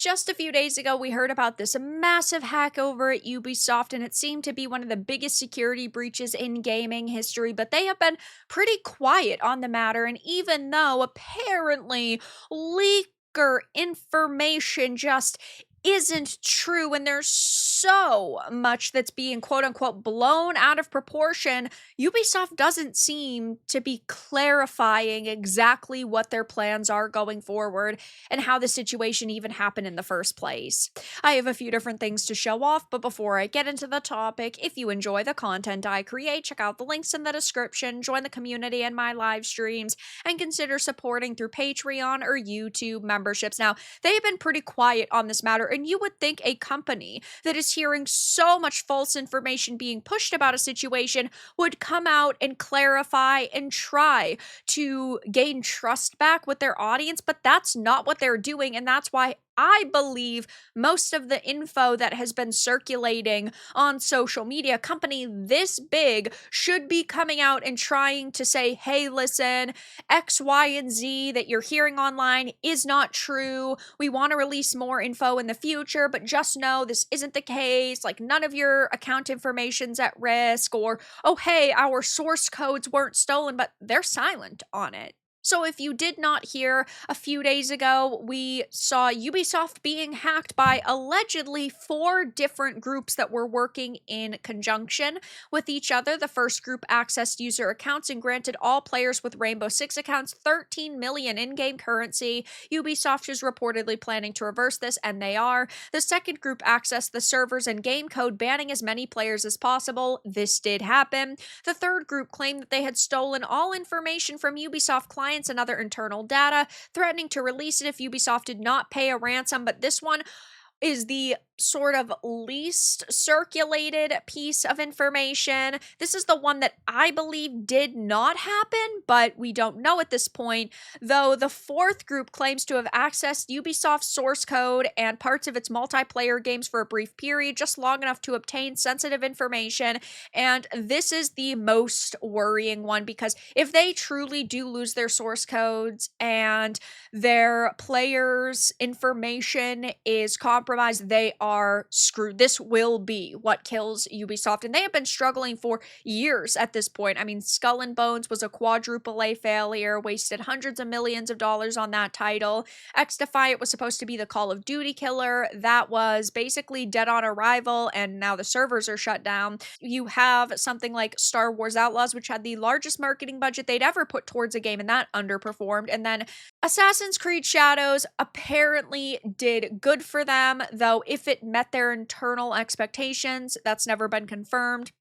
Just a few days ago, we heard about this massive hack over at Ubisoft, and it seemed to be one of the biggest security breaches in gaming history, but they have been pretty quiet on the matter. And even though apparently leaker information just isn't true, and there's so much that's being quote unquote blown out of proportion, Ubisoft doesn't seem to be clarifying exactly what their plans are going forward and how the situation even happened in the first place. I have a few different things to show off, but before I get into the topic, if you enjoy the content I create, check out the links in the description, join the community and my live streams, and consider supporting through Patreon or YouTube memberships. Now, they've been pretty quiet on this matter, and you would think a company that is hearing so much false information being pushed about a situation would come out and clarify and try to gain trust back with their audience, but that's not what they're doing, and that's why I believe most of the info that has been circulating on social media, a company this big should be coming out and trying to say, hey, listen, X, Y, and Z that you're hearing online is not true. We want to release more info in the future, but just know this isn't the case. Like, none of your account information's at risk, or, oh, hey, our source codes weren't stolen, but they're silent on it. So if you did not hear, a few days ago, we saw Ubisoft being hacked by allegedly 4 different groups that were working in conjunction with each other. The first group accessed user accounts and granted all players with Rainbow Six accounts 13 million in-game currency. Ubisoft is reportedly planning to reverse this, and they are. The second group accessed the servers and game code, banning as many players as possible. This did happen. The third group claimed that they had stolen all information from Ubisoft clients and other internal data, threatening to release it if Ubisoft did not pay a ransom. But this one is the sort of least circulated piece of information. This is the one that I believe did not happen, but we don't know at this point, though the fourth group claims to have accessed Ubisoft's source code and parts of its multiplayer games for a brief period, just long enough to obtain sensitive information. And this is the most worrying one, because if they truly do lose their source codes and their players' information is compromised, they are screwed. This will be what kills Ubisoft, and they have been struggling for years at this point. I mean, Skull and Bones was a quadruple A failure, wasted hundreds of millions of dollars on that title. X-Defiant was supposed to be the Call of Duty killer. That was basically dead on arrival, and now the servers are shut down. You have something like Star Wars Outlaws, which had the largest marketing budget they'd ever put towards a game, and that underperformed. And then Assassin's Creed Shadows apparently did good for them, though if it met their internal expectations, that's never been confirmed.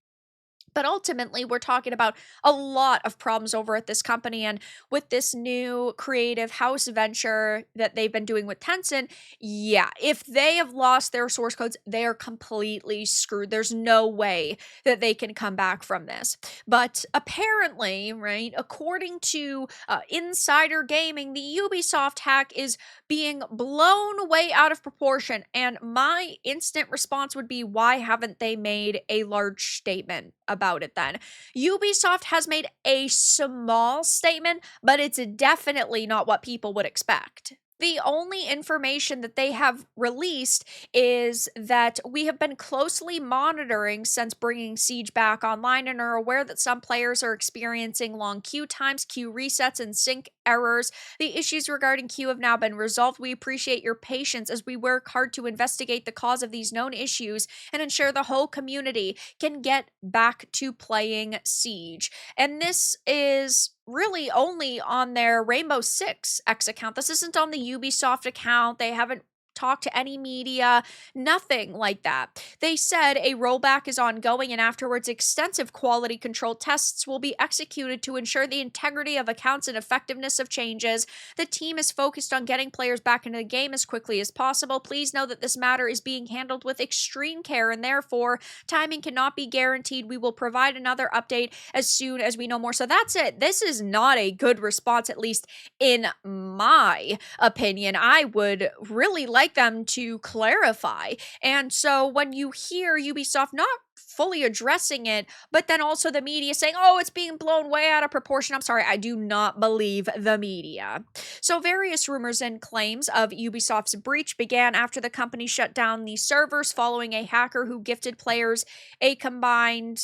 But ultimately, we're talking about a lot of problems over at this company, and with this new creative house venture that they've been doing with Tencent, yeah, if they have lost their source codes, they are completely screwed. There's no way that they can come back from this. But apparently, right, according to Insider Gaming, the Ubisoft hack is being blown way out of proportion, and my instant response would be, why haven't they made a large statement about it then? Ubisoft has made a small statement, but it's definitely not what people would expect. The only information that they have released is that we have been closely monitoring since bringing Siege back online and are aware that some players are experiencing long queue times, queue resets, and sync errors. The issues regarding queue have now been resolved. We appreciate your patience as we work hard to investigate the cause of these known issues and ensure the whole community can get back to playing Siege. And this is really only on their Rainbow Six X account. This isn't on the Ubisoft account. They haven't talked to any media, nothing like that. They said a rollback is ongoing, and afterwards extensive quality control tests will be executed to ensure the integrity of accounts and effectiveness of changes. The team is focused on getting players back into the game as quickly as possible. Please know that this matter is being handled with extreme care, and therefore timing cannot be guaranteed. We will provide another update as soon as we know more. So that's it. This is not a good response, at least in my opinion. I would really like like them to clarify. And so when you hear Ubisoft not fully addressing it, but then also the media saying, oh, it's being blown way out of proportion. I'm sorry, I do not believe the media. So various rumors and claims of Ubisoft's breach began after the company shut down the servers following a hacker who gifted players a combined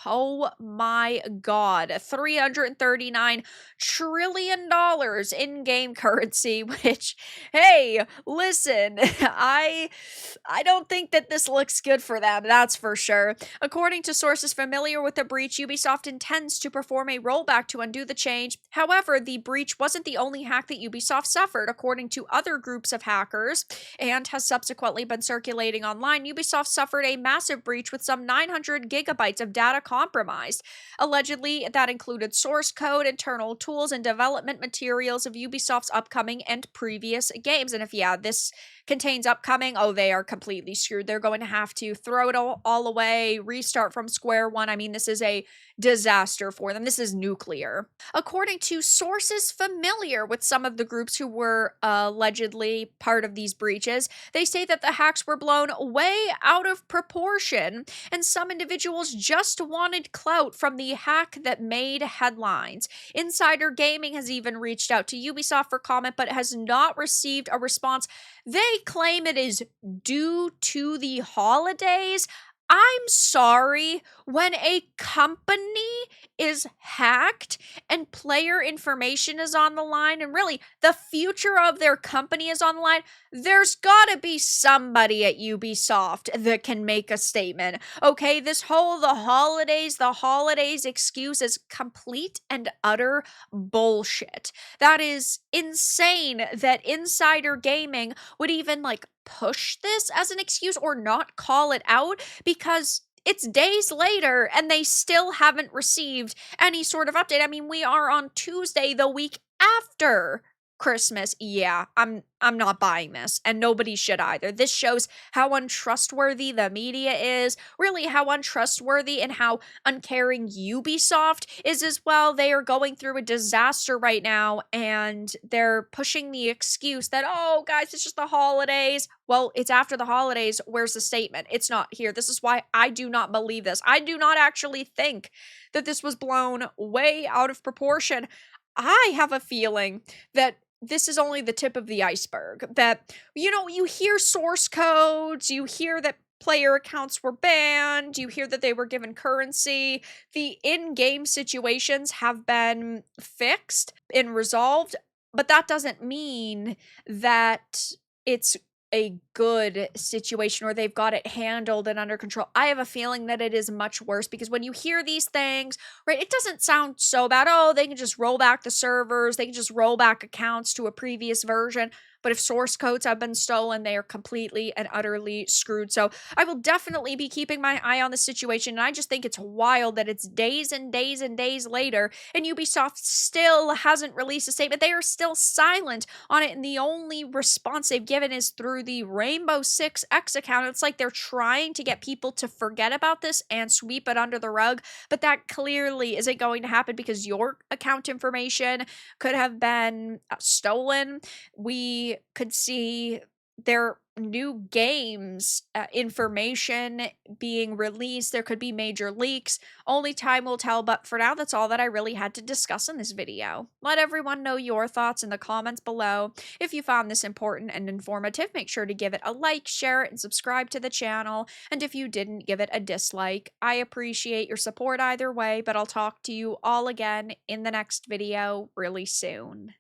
oh my god, $339 trillion in game currency, which, hey, listen, I don't think that this looks good for them, that's for sure. According to sources familiar with the breach, Ubisoft intends to perform a rollback to undo the change. However, the breach wasn't the only hack that Ubisoft suffered. According to other groups of hackers, and has subsequently been circulating online, Ubisoft suffered a massive breach with some 900 gigabytes of data compromised. Allegedly, that included source code, internal tools, and development materials of Ubisoft's upcoming and previous games. And if, this contains upcoming, oh, they are completely screwed. They're going to have to throw it all away, restart from square one. I mean, this is a disaster for them. This is nuclear. According to sources familiar with some of the groups who were allegedly part of these breaches, they say that the hacks were blown way out of proportion, and some individuals just wanted clout from the hack that made headlines. Insider Gaming has even reached out to Ubisoft for comment, but has not received a response. They claim it is due to the holidays. I'm sorry, when a company is hacked and player information is on the line, and really the future of their company is on the line, there's gotta be somebody at Ubisoft that can make a statement. Okay, this whole the holidays excuse is complete and utter bullshit. That is insane that Insider Gaming would even push this as an excuse or not call it out, because it's days later and they still haven't received any sort of update. I mean, we are on Tuesday, the week after Christmas. Yeah, I'm not buying this, and nobody should either. This shows how untrustworthy the media is, really how untrustworthy and how uncaring Ubisoft is as well. They are going through a disaster right now, and they're pushing the excuse that, oh, guys, it's just the holidays. Well, it's after the holidays. Where's the statement? It's not here. This is why I do not believe this. I do not actually think that this was blown way out of proportion. I have a feeling that this is only the tip of the iceberg. That, you hear source codes, you hear that player accounts were banned, you hear that they were given currency. The in-game situations have been fixed and resolved, but that doesn't mean that it's a good situation or they've got it handled and under control. I have a feeling that it is much worse, because when you hear these things, right, it doesn't sound so bad. Oh, they can just roll back the servers, they can just roll back accounts to a previous version. But if source codes have been stolen, they are completely and utterly screwed. So I will definitely be keeping my eye on the situation. And I just think it's wild that it's days and days and days later, and Ubisoft still hasn't released a statement. They are still silent on it. And the only response they've given is through the Rainbow Six X account. It's like they're trying to get people to forget about this and sweep it under the rug. But that clearly isn't going to happen, because your account information could have been stolen. We could see their new games information being released. There could be major leaks. Only time will tell, but for now, that's all that I really had to discuss in this video. Let everyone know your thoughts in the comments below. If you found this important and informative, make sure to give it a like, share it, and subscribe to the channel. And if you didn't, give it a dislike. I appreciate your support either way, but I'll talk to you all again in the next video really soon.